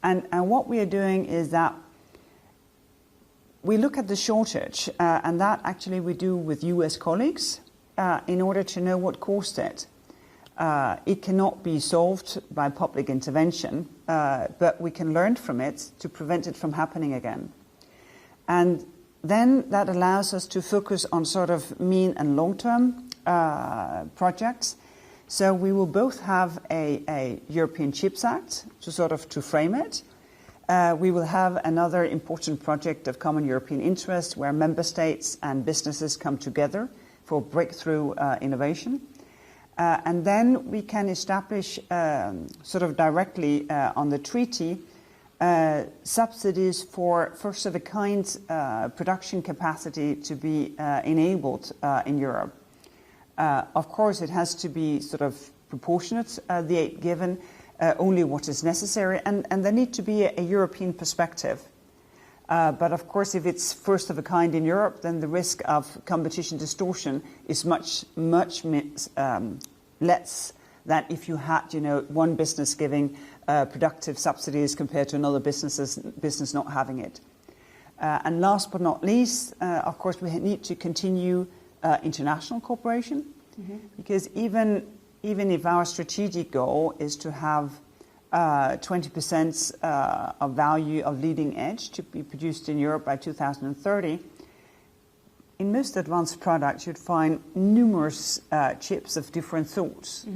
And what we are doing is that we look at the shortage, and that actually we do with US colleagues in order to know what caused it. It cannot be solved by public intervention, but we can learn from it to prevent it from happening again. And then that allows us to focus on sort of mean and long-term projects. So we will both have a European Chips Act to frame it. We will have another important project of common European interest where member states and businesses come together for breakthrough innovation. And then we can establish directly on the treaty subsidies for first-of-a-kind production capacity to be enabled in Europe. Of course, it has to be proportionate, the aid given, only what is necessary, and there needs to be a European perspective. But of course, if it's first of a kind in Europe, then the risk of competition distortion is much less than if you had, one business giving productive subsidies compared to another business not having it. And last but not least, of course, we need to continue international cooperation, because even if our strategic goal is to have 20% of value of leading edge to be produced in Europe by 2030, in most advanced products you'd find numerous chips of different sorts.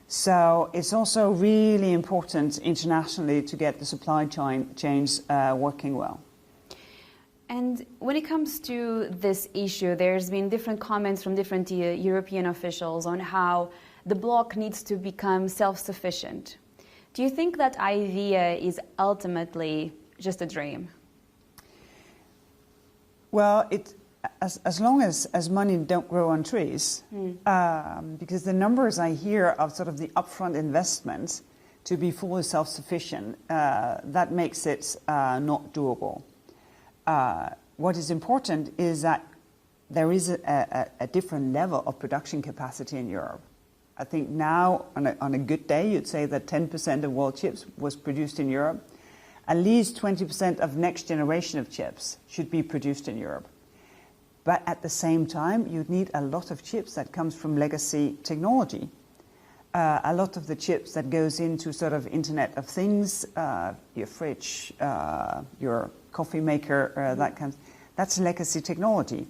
So it's also really important internationally to get the supply chains working well. And when it comes to this issue, there's been different comments from different European officials on how the bloc needs to become self-sufficient. Do you think that idea is ultimately just a dream? Well, as long as money don't grow on trees, because the numbers I hear of the upfront investment to be fully self-sufficient, that makes it not doable. What is important is that there is a different level of production capacity in Europe. I think now, on a good day, you'd say that 10% of world chips was produced in Europe. At least 20% of next generation of chips should be produced in Europe. But at the same time, you'd need a lot of chips that comes from legacy technology. A lot of the chips that goes into Internet of Things, your fridge, your coffee maker, that's legacy technology.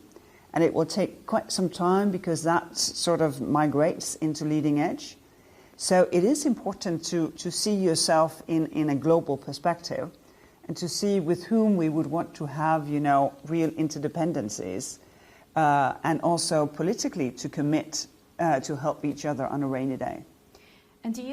And it will take quite some time because that migrates into leading edge. So it is important to see yourself in a global perspective and to see with whom we would want to have, real interdependencies, and also politically to commit to help each other on a rainy day. And do you